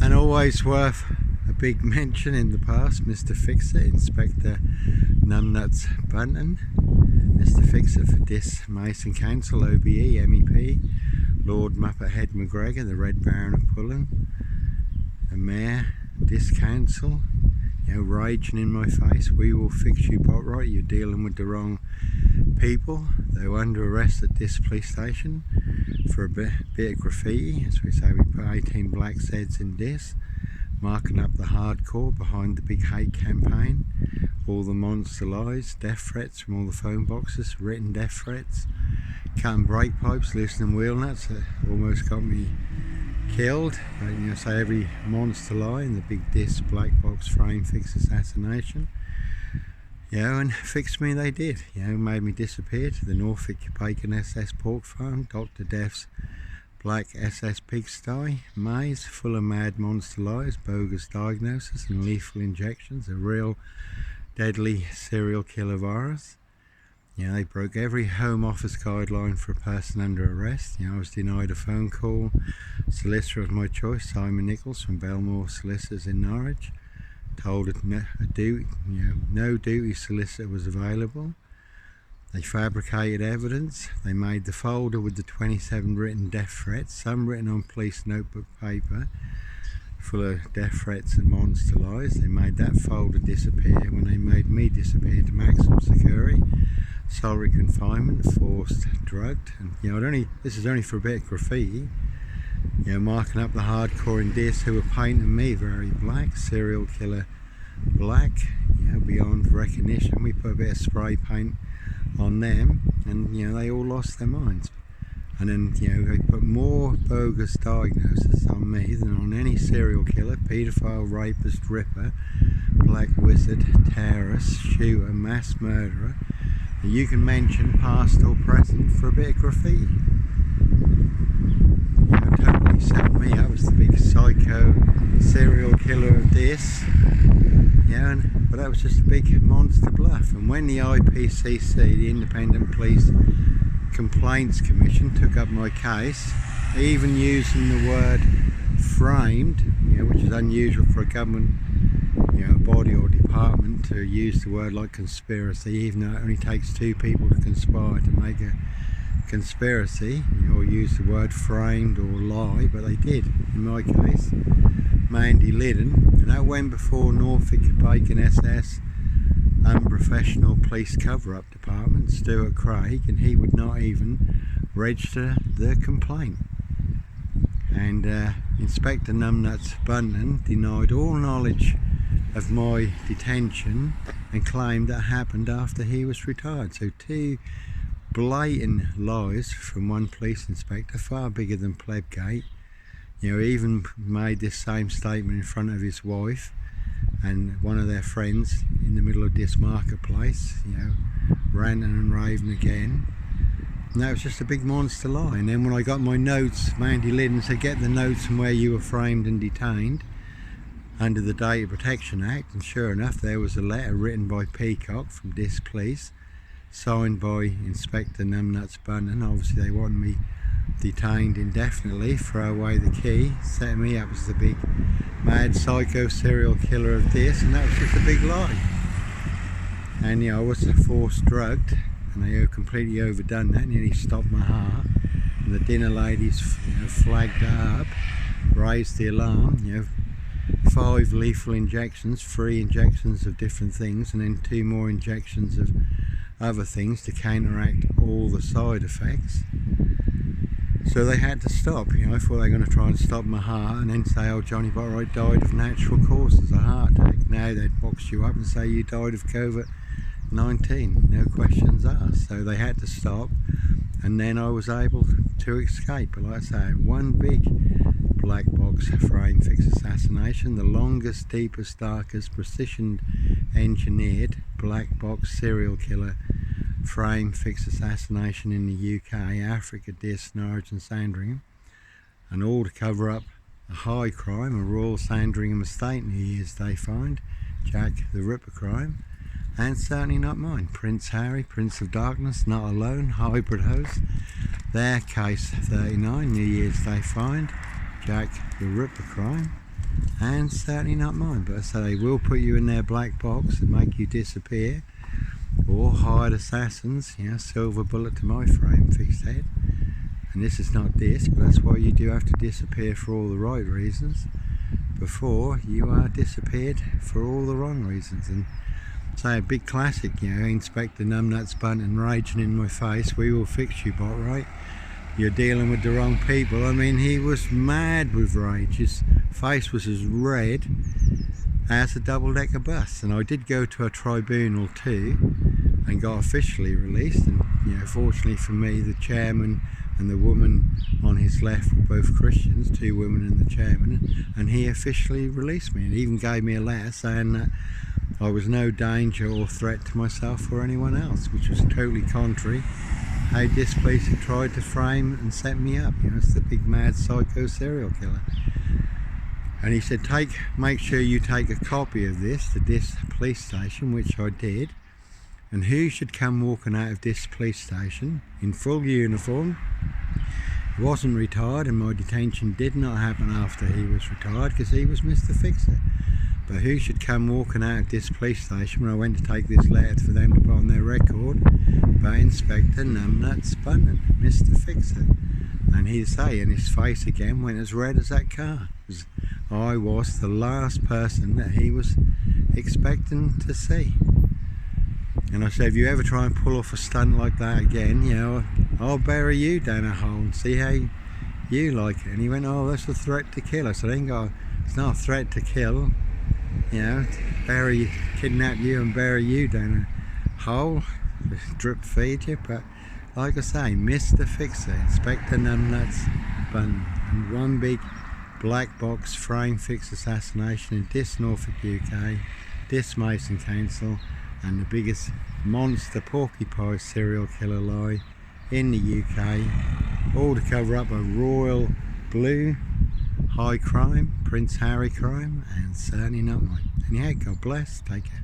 And always worth a big mention in the past, Mr. Fixer, Inspector Numbnuts Bunton, Mr. Fixer for Diss Mason Council, OBE, MEP, Lord Muppet Head McGregor, the RED Baron of Pulham, the Mayor, Diss Council, you know, raging in my face, we will fix you bot right, you're dealing with the wrong people. They were under arrest at Diss police station for a bit of graffiti, as we say, we put 18 black Zeds in Diss, marking up the hardcore behind the big hate campaign, all the monster lies, death threats from all the phone boxes, written death threats, cutting brake pipes, loosening wheel nuts that almost got me killed. But, you know, so every monster lie in the big Diss black box frame fix assassination. You know, and fixed me they did, you know, made me disappear to the Norfolk Bacon SS Pork Farm, Dr. Death's Black SS Pigsty, maze full of mad monster lies, bogus diagnoses and lethal injections, a real deadly serial killer virus. You know, they broke every Home Office guideline for a person under arrest. You know, I was denied a phone call. Solicitor of my choice, Simon Nichols from Belmore Solicitors in Norwich, told no duty solicitor was available. They fabricated evidence. They made the folder with the 27 written death threats, some written on police notebook paper, full of death threats and monster lies. They made that folder disappear when they made me disappear to maximum security, solitary confinement, forced drugged. And you know, this is only for a bit of graffiti. You know, marking up the hardcore in Diss who were painting me very black, serial killer black, you know, beyond recognition. We put a bit of spray paint on them, and you know, they all lost their minds. And then, you know, they put more bogus diagnoses on me than on any serial killer, paedophile, rapist, ripper, black wizard, terrorist, shooter, mass murderer that you can mention, past or present, for a bit of graffiti. You know, totally set me up as the big psycho serial killer of Diss. Yeah, but that was just a big monster bluff. And when the IPCC, the Independent Police Complaints Commission, took up my case, even using the word framed, you know, which is unusual for a government, you know, body or department to use the word like conspiracy, even though it only takes two people to conspire to make a conspiracy, you know, or use the word framed or lie, but they did in my case. Mandy Liddon, and that went before Norfolk Bacon SS Unprofessional Police Cover-Up Department, Stuart Craig, and he would not even register the complaint. And Inspector Numbnuts Bunton denied all knowledge of my detention and claimed that happened after he was retired. So two blatant lies from one police inspector, far bigger than Plebgate. You know, he even made this same statement in front of his wife and one of their friends in the middle of Diss marketplace, you know, ranting and raving again. And that was just a big monster lie. And then when I got my notes, Mandy Liddon said, get the notes from where you were framed and detained under the Data Protection Act. And sure enough, there was a letter written by Peacock from Diss Police, signed by Inspector Numbnuts Bunton. Obviously they wanted me detained indefinitely, throw away the key, set me up as the big mad psycho serial killer of Diss, and that was just a big lie. And you know, I was forced drugged, and they completely overdone that, nearly stopped my heart. And the dinner ladies, you know, flagged that up, raised the alarm, you know, 5 lethal injections, 3 injections of different things, and then 2 more injections of other things to counteract all the side effects. So they had to stop. You know, I thought they were going to try and stop my heart and then say, oh, Johnny Botwright died of natural causes, a heart attack. Now they'd box you up and say you died of COVID-19, no questions asked. So they had to stop, and then I was able to escape. But like I say, one big black box frame fix assassination, the longest, deepest, darkest, precision engineered black box serial killer frame fix assassination in the UK, Africa, Diss, Norwich and Sandringham, and all to cover up a high crime, a Royal Sandringham estate New Year's Day find, Jack the Ripper crime, and certainly not mine. Prince Harry, Prince of Darkness, Not Alone, Hybrid Host, their case 39, New Year's Day find, Jack the Ripper crime, and certainly not mine. But so they will put you in their black box and make you disappear, or hired assassins, you know, silver bullet to my frame, fixed head. And this is not Diss, but that's why you do have to disappear for all the right reasons before you are disappeared for all the wrong reasons. And say a big classic, you know, Inspector Numbnuts Bunting raging in my face, "We will fix you, bot, right? You're dealing with the wrong people." I mean, he was mad with rage. His face was as red as a double-decker bus. And I did go to a tribunal too and got officially released. And you know, fortunately for me, the chairman and the woman on his left were both Christians, 2 women and the chairman, and he officially released me and even gave me a letter saying that I was no danger or threat to myself or anyone else, which was totally contrary how this police had tried to frame and set me up. You know, it's the big mad psycho serial killer. And he said, make sure you take a copy of this to this police station, which I did, and who should come walking out of this police station in full uniform. He wasn't retired, and my detention did not happen after he was retired because he was Mr. Fixer. But who should come walking out of this police station when I went to take this letter for them to put on their record? But Inspector Numbnuts Bunting, Mr. Fixer. And he'd say, and his face again went as red as that car. I was the last person that he was expecting to see. And I said, if you ever try and pull off a stunt like that again, you know, I'll bury you down a hole and see how you like it. And he went, oh, that's a threat to kill. I said, it's not a threat to kill. You know, kidnap you and bury you down a hole, drip feed you. But like I say, Mr. Fixer, Inspector Numbnuts Bunting, and one big black box frame fix assassination in Diss Norfolk UK, Diss Mason Council, and the biggest monster porcupine serial killer lie in the UK, all to cover up a royal blue high crime, Prince Harry crime, and certainly not mine. And yeah, God bless, take care.